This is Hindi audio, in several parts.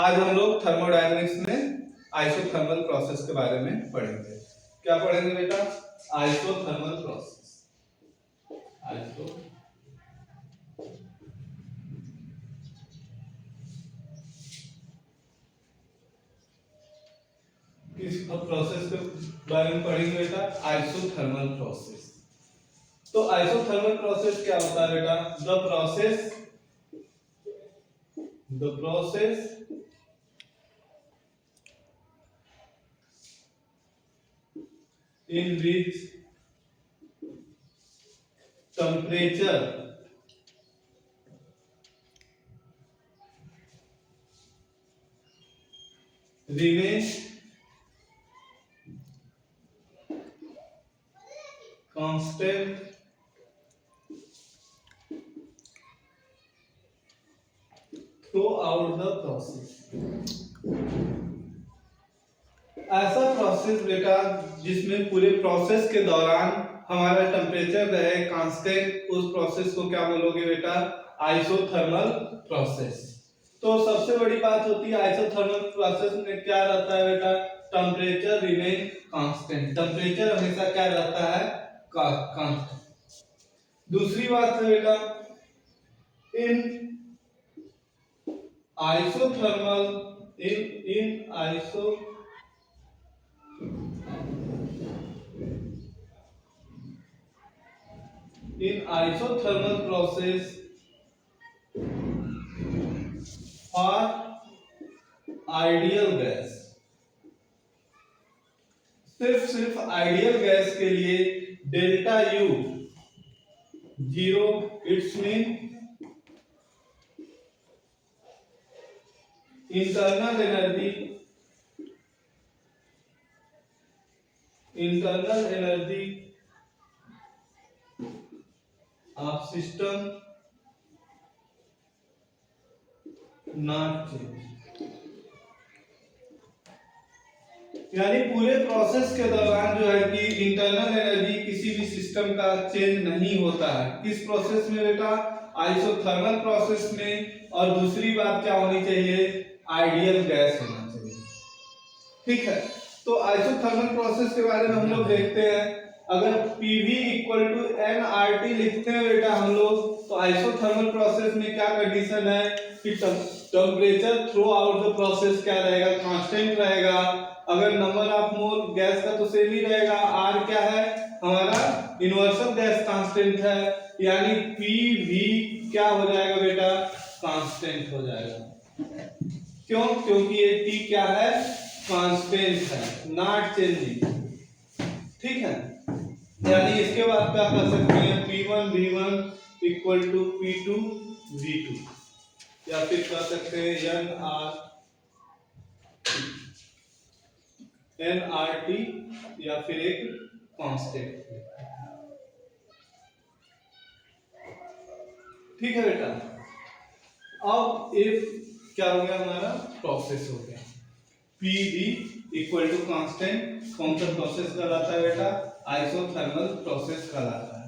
आज हम लोग थर्मोडायनेमिक्स में आइसोथर्मल प्रोसेस के बारे में पढ़ेंगे। क्या पढ़ेंगे बेटा? Isothermal process. किस प्रोसेस के बारे में पढ़ेंगे बेटा? Isothermal process. तो आइसोथर्मल प्रोसेस क्या होता है बेटा? The process in which temperature remains constant throughout the process। ऐसा प्रोसेस बेटा जिसमें पूरे प्रोसेस के दौरान हमारा टेम्परेचर रहे कांस्टेंट, उस प्रोसेस को क्या बोलोगे बेटा? Isothermal process. तो सबसे बड़ी बात होती है आइसोथर्मल प्रोसेस में क्या रहता है बेटा? Temperature remain constant. टेम्परेचर हमेशा क्या रहता है? कांस्टेंट। दूसरी बात है बेटा, in isothermal in isothermal process for ideal gas, सिर्फ आइडियल गैस के लिए delta U zero, it's mean internal energy of system not change. यानी पूरे प्रोसेस के दौरान जो है कि इंटरनल एनर्जी किसी भी सिस्टम का चेंज नहीं होता है। किस प्रोसेस में बेटा? आइसोथर्मल प्रोसेस में। और दूसरी बात क्या होनी चाहिए? आइडियल गैस होना चाहिए। ठीक है, तो आइसोथर्मल प्रोसेस के बारे में हम लोग देखते हैं। अगर PV इक्वल टू nRT लिखते हैं बेटा हम लोग, तो आइसोथर्मल प्रोसेस में क्या कंडीशन है कि temperature through out the process क्या रहेगा? कांस्टेंट रहेगा। अगर नंबर ऑफ मोल गैस का तो सेम ही रहेगा। R क्या है? हमारा यूनिवर्सल गैस कांस्टेंट है, यानी PV क्या हो जाएगा बेटा? कांस्टेंट हो जाएगा। क्यों? क्योंकि ये T क्या है? कांस्टेंट है, नॉट चेंजिंग। ठीक है, यानी इसके बाद क्या कर सकते हैं? P1 V1 equal to P2 V2, या फिर कह सकते हैं nRT, या फिर एक कांस्टेंट। ठीक है बेटा। अब इफ क्या हो गया? हमारा प्रोसेस हो गया। PV इक्वल टू कांस्टेंट कौन सा प्रोसेस कहलाता है बेटा? आइसोथर्मल प्रोसेस कहलाता है।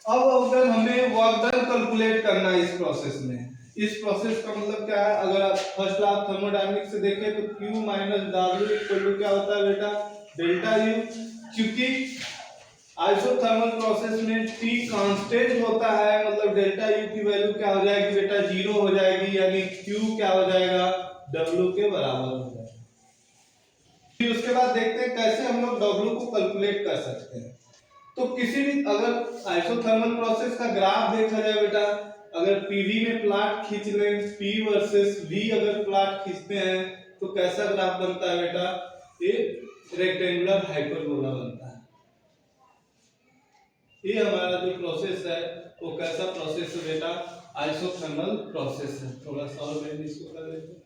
अब अगर हमें वर्क डन कैलकुलेट करना है इस प्रोसेस में, इस प्रोसेस का मतलब क्या है? अगर आप फर्स्ट लॉ ऑफ थर्मोडायनामिक्स से देखें तो Q minus W equal to क्या होता है बेटा? Delta U। क्योंकि आइसोथर्मल प्रोसेस में T कांस्टेंट होता है, मतलब डेल्टा U की वैल्यू क्या हो जाएगी बेटा? जीरो हो जाएगी, यानी Q क्या हो जाएगा? W के बराबर हो जाएगा। फिर उसके बाद देखते हैं कैसे हम लोग W को कैलकुलेट कर सकते हैं। तो किसी भी अगर आइसोथर्मल प्रोसेस का ग्राफ देखा जाए बेटा, अगर PV में प्लॉट खींच लें, P वर्सेस V अगर प्लॉट खींचते हैं तो कैसा ग्राफ बनता है बेटा? एक रेक्टेंगुलर हाइपरबोला बनता है। ये हमारा जो प्रोसेस है वो कैसा प्रोसेस है बेटा? आइसोथर्मल प्रोसेस है। थोड़ा सा और मैं इसको कर लेते हैं।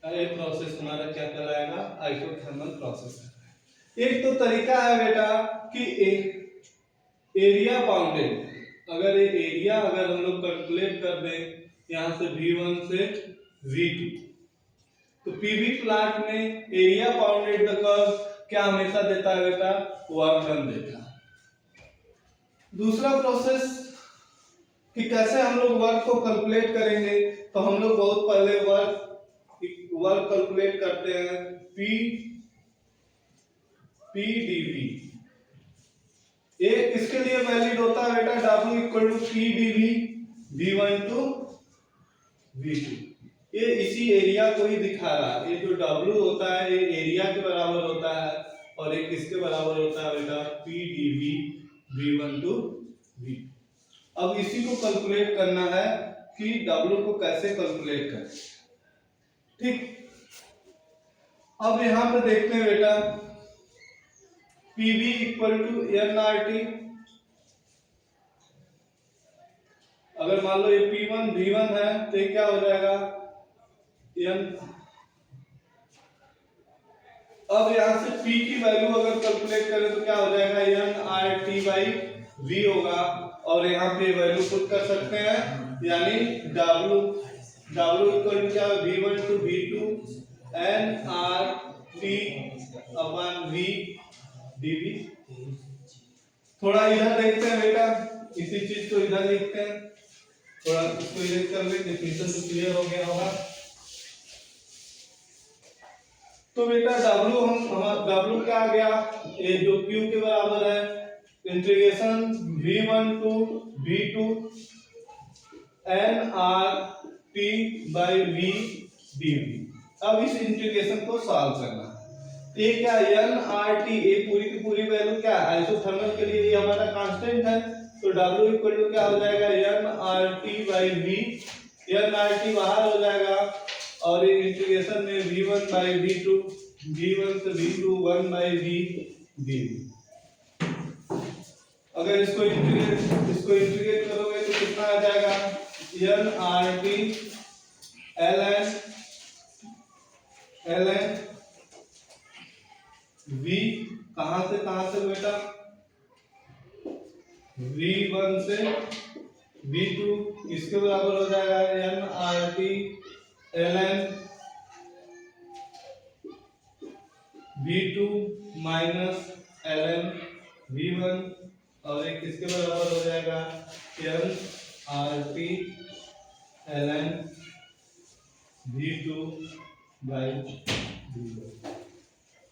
ये प्रोसेस हमारा क्या कहलाएगा? आइसोथर्मल प्रोसेस है। एक तो तरीका है बेटा कि एक एरिया बाउंडेड, अगर ये एरिया अगर हम लोग कैलकुलेट कर दें यहां से V1 से V2, तो PV प्लॉट में एरिया बाउंडेड द कर्व क्या हमेशा देता है बेटा? वर्क डन देता है। दूसरा प्रोसेस कि कैसे हम लोग वर्क को कैलकुलेट करेंगे। तो हम लोग बहुत पहले वर्क कैलकुलेट करते हैं PdV। ये किसके लिए वैलिड होता है बेटा? W equal to PdV V1 to V2। ये इसी एरिया को ही दिखा रहा है। ये जो W होता है ये एरिया के बराबर होता है और ये किसके बराबर होता है बेटा? PdV V1 to V2। अब इसी को कैलकुलेट करना है कि W को कैसे कैलकुलेट करें। ठीक, अब यहां पे देखते हैं बेटा PV इक्वल टू nRT। अगर मान लो ये P1 V1 है तो ये क्या हो जाएगा n। अब यहां से P की वैल्यू अगर कैलकुलेट करें तो क्या हो जाएगा nRT बाई V होगा और यहाँ पे वैल्यू पुट कर सकते हैं यानी W इक्वल टू क्या? V1 टू V2 nRT अपन V dV। थोड़ा इधर देखते हैं बेटा, इसी चीज को इधर लिखते हैं, थोड़ा इसको इधर कर ले, डेफिनेशन तो क्लियर हो गया होगा। तो बेटा W क्या आ गया? ये जो Q के बराबर है integration V1 to V2 nRT by V dV। अब इस इंटीग्रेशन को सॉल्व करना है। ये क्या nRT, ये पूरी की पूरी वैल्यू क्या है? आइसोथर्मल के लिए ये हमारा कांस्टेंट है तो W इक्वल टू क्या हो जाएगा? nRT by V। nRT बाहर हो जाएगा और ये इंटीग्रेशन में V1 बाई V2 V1 से V2 1 बाई V dV। अगर इसको इंटीग्रेट करोगे तो कितना आ जाएगा? nRT ln V कहां से बेटा? V1 से V2 इसके बराबर हो जाएगा nRT ln V2 minus ln V1 और एक किसके बराबर हो जाएगा? nRT ln V2 by V1।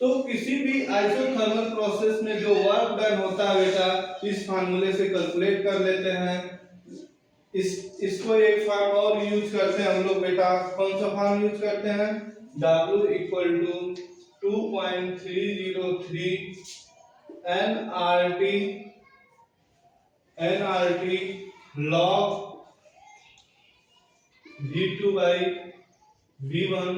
तो किसी भी आइसोथर्मल प्रोसेस में जो वर्क डन होता है बेटा इस फार्मूले से कैलकुलेट कर लेते हैं। इसको एक फॉर्म और यूज करते हैं हम लोग बेटा। कौन सा फॉर्म यूज करते हैं? W equal to 2.303 nRT log V2 by V1।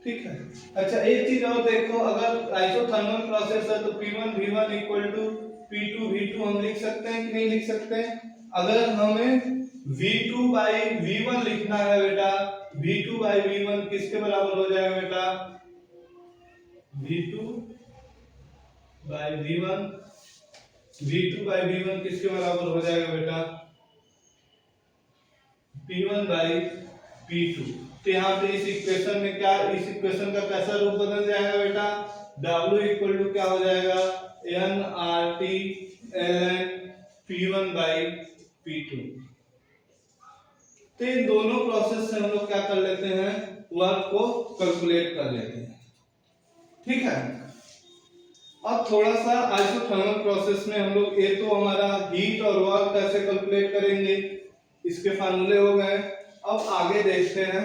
ठीक है। अच्छा एक चीज और देखो, अगर आइसोथर्मल प्रोसेस है तो P1 V1 equal to P2 V2 हम लिख सकते हैं कि नहीं लिख सकते हैं? अगर हमें V2 बाई V1 लिखना है बेटा, V2 बाई V1 किसके बराबर हो जाएगा बेटा? V2 बाई V1 किसके बराबर हो जाएगा बेटा? P1 by P2। तो यहाँ पे इस इक्वेशन में क्या, इस इक्वेशन का कैसा रूप बदल जाएगा बेटा? W इक्वल टू क्या हो जाएगा? nRT ln P1 by P2। तो इन दोनों प्रोसेस से हम लोग क्या कर लेते हैं? वर्क को कैलकुलेट कर लेते हैं। ठीक है। अब थोड़ा सा आइसोथर्मल प्रोसेस में हम लोग, ये तो हमारा हीट और वर्क कैसे कैलकुलेट करेंगे इसके फार्मूले हो गए। अब आगे देखते हैं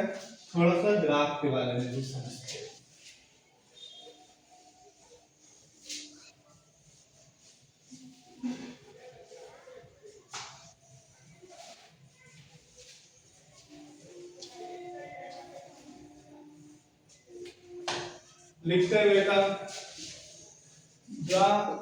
थोड़ा सा ग्राफ के बारे में भी समझते हैं। लिखते हैं बेटा graph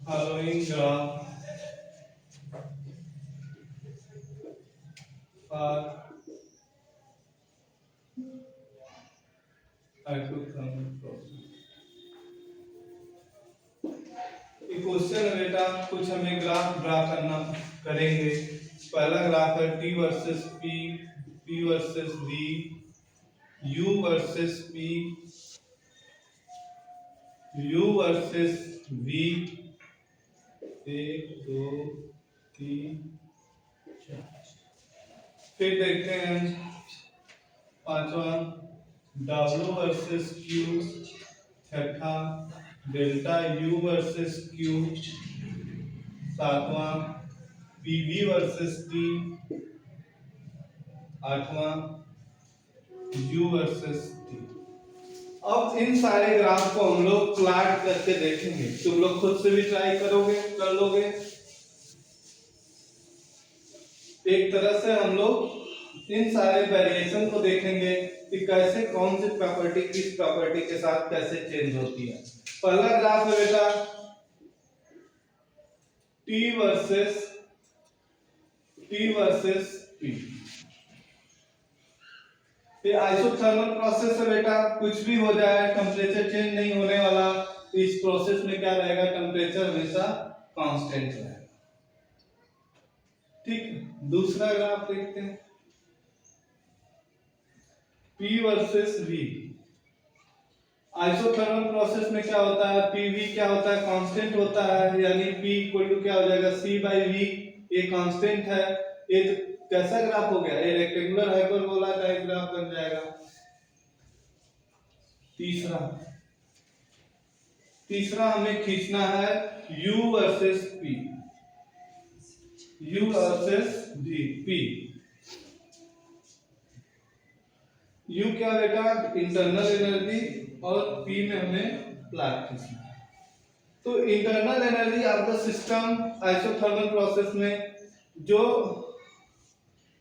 following graph for isothermal process. ये क्वेश्चन है बेटा, कुछ हमें ग्राफ ड्रा करना करेंगे। पहला ग्राफ है T versus P, P versus V, U versus P, U versus V, 1 2 3 4। फिर देखते हैं पांचवा W वर्सेस Q, छठा डेल्टा U वर्सेस Q, सातवां PV वर्सेस T, आठवां U वर्सेस T। अब इन सारे ग्राफ को हम लोग प्लॉट करके देखेंगे। तुम लोग खुद से भी ट्राई करोगे, कर लोगे। एक तरह से हम लोग इन सारे वेरिएशन को देखेंगे कि कैसे कौन सी प्रॉपर्टी किस प्रॉपर्टी के साथ कैसे चेंज होती है। पहला ग्राफ है बेटा T वर्सेस P। ये आइसोथर्मल प्रोसेस है बेटा, कुछ भी हो जाए टेम्परेचर चेंज नहीं होने वाला। इस प्रोसेस में क्या रहेगा, टेम्परेचर हमेशा कांस्टेंट रहेगा। ठीक, दूसरा ग्राफ देखते हैं P versus V। Isothermal process में क्या होता है, PV क्या होता है, कांस्टेंट होता है, यानी P इक्वल टू क्या हो जाएगा C/V। ये कांस्टेंट है। ये कैसा ग्राफ हो गया, ये रेक्टेंगुलर हाइपरबोला टाइप ग्राफ बन जाएगा। तीसरा हमें खींचना है U versus P, U versus P। U क्या बेटा, इंटरनल एनर्जी, और P में हमें प्लॉट खींचना है। तो internal energy of the system isothermal process में जो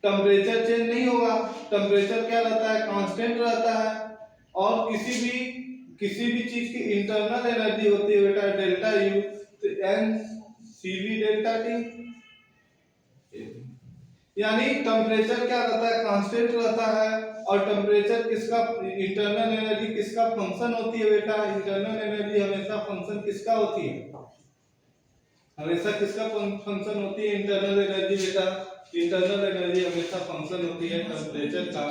टेम्परेचर चेंज नहीं होगा, टेम्परेचर क्या रहता है, कांस्टेंट रहता है। और किसी भी चीज की इंटरनल एनर्जी होती है बेटा डेल्टा U, तो NCV डेल्टा T। यानी टेम्परेचर क्या रहता है, कांस्टेंट रहता है। और टेम्परेचर किसका, इंटरनल एनर्जी किसका फंक्शन होती है बेटा, इंटरनल एनर्जी हमेशा फंक्शन किसका होती है, हमेशा किसका फंक्शन होती है इंटरनल एनर्जी बेटा, इंटरनल एनर्जी हमेशा फंक्शन होती है टेम्परेचर का।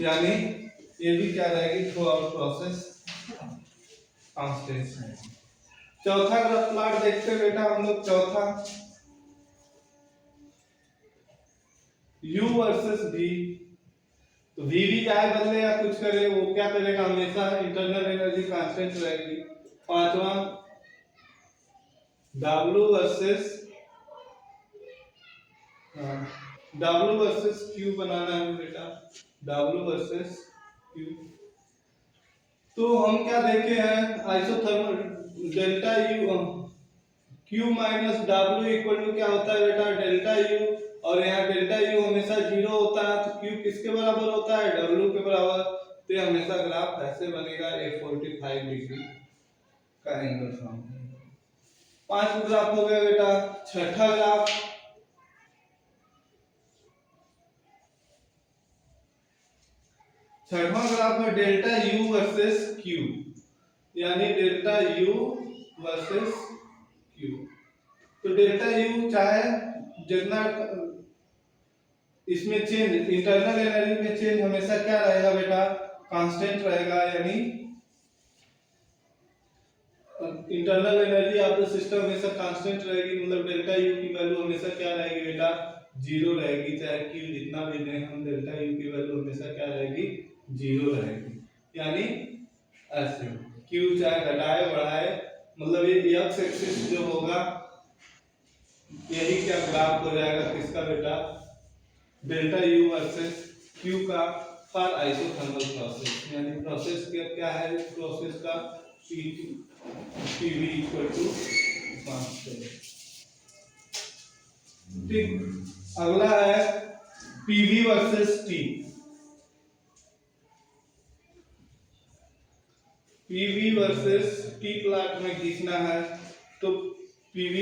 यानी ये भी क्या रहेगी, थ्रू आउट प्रोसेस कांस्टेंट है। चौथा ग्राफ प्लॉट देखते हैं बेटा हम लोग। चौथा U वर्सेस V। तो V भी चाहे बदले या कुछ करे, वो क्या करेगा, हमेशा इंटरनल एनर्जी कांस्टेंट रहेगी। पांचवा W वर्सेस Q बनाना है बेटा, W वर्सेस Q। तो हम क्या देखे हैं, isothermal delta U Q minus W equal to क्या होता है बेटा, डेल्टा U। और यहाँ डेल्टा U हमेशा 0 होता है, तो Q किसके बराबर होता है, W के बराबर। तो ये हमेशा ग्राफ ऐसे बनेगा, 45 डिग्री का एंगल फॉर्म। 5 ग्राफ हो गया बेटा। छठा ग्राफ है डेल्टा U वर्सेस Q, यानी डेल्टा U वर्सेस Q। तो डेल्टा U चाहे जितना इसमें चेंज, इंटरनल एनर्जी में चेंज हमेशा क्या रहेगा बेटा, कांस्टेंट रहेगा। यानी internal energy of the system हमेशा कांस्टेंट रहेगी, मतलब डेल्टा U की वैल्यू हमेशा क्या रहेगी बेटा, 0 रहेगी। चाहे Q जितना भी दें हम, डेल्टा U की वैल्यू हमेशा क्या रहेगी, 0 रहेगी। यानी ऐसे Q चाहे घटाए बढ़ाए, मतलब ये x एक्सिस जो होगा यही क्या ग्राफ हो जाएगा किसका बेटा, डेल्टा U वर्सेस Q का फॉर आइसोथर्मल प्रोसेस। यानी प्रोसेस क्या है, इस प्रोसेस का PV इक्वल टू 5। ठीक, अगला है PV versus T। PV versus T plot में खींचना है। तो PV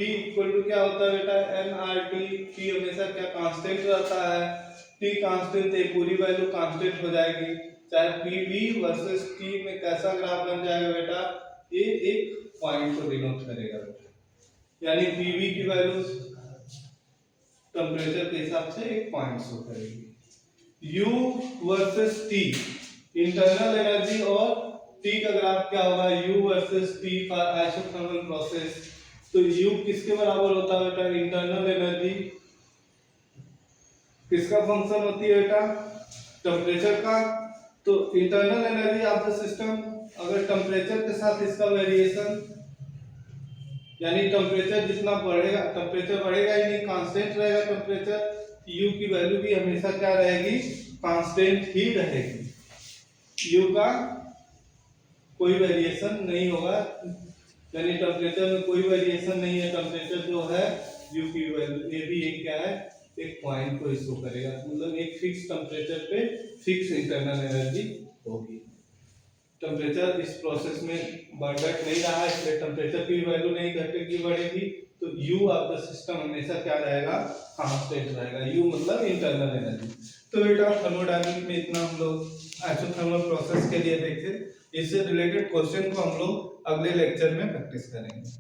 इक्वल टू क्या होता है बेटा, nRT। T हमेशा क्या कांस्टेंट रहता है, T कांस्टेंट, तो पूरी वैल्यू कांस्टेंट हो जाएगी। चाहे PV वर्सेस T में कैसा ग्राफ बन जाएगा बेटा, ये एक पॉइंट को डिनोट करेगा बेटा। यानी PV की वैल्यू टेम्परेचर के हिसाब से एक पॉइंट शो करेगी। U versus T, internal energy और T का ग्राफ क्या होगा, U versus T for isothermal process. तो U किसके बराबर होता है बेटा, इंटरनल एनर्जी किसका फंक्शन होती है बेटा, टेम्परेचर का। तो internal energy of the system, अगर टेम्परेचर के साथ इसका वेरिएशन, यानी टेम्परेचर जितना बढ़ेगा, टेम्परेचर बढ़ेगा ही नहीं, कांस्टेंट रहेगा टेम्परेचर, U की वैल्यू भी हमेशा क्या रहेगी, कांस्टेंट ही रहेगी। U का कोई वेरिएशन नहीं होगा, यानी टेम्परेचर में कोई वेरिएशन नहीं है, टेम्परेचर जो है U की वैल्यू, ये भी एक क्या है, एक पॉइंट को शो करेगा, मतलब एक फिक्स टेम्परेचर पे फिक्स इंटरनल एनर्जी होगी। टेम्परेचर इस प्रोसेस में घट नहीं रहा है, इसलिए टेम्परेचर की वैल्यू नहीं घटेगी बढ़ेगी, तो U ऑफ द सिस्टम हमेशा क्या रहेगा, कांस्टेंट रहेगा। U मतलब इंटरनल एनर्जी। तो बेटा थर्मोडायनामिक्स में इतना हम लोग आइसोथर्मल प्रोसेस के लिए देखे। इससे रिलेटेड क्वेश्चन को हम लोग अगले लेक्चर में प्रैक्टिस करेंगे।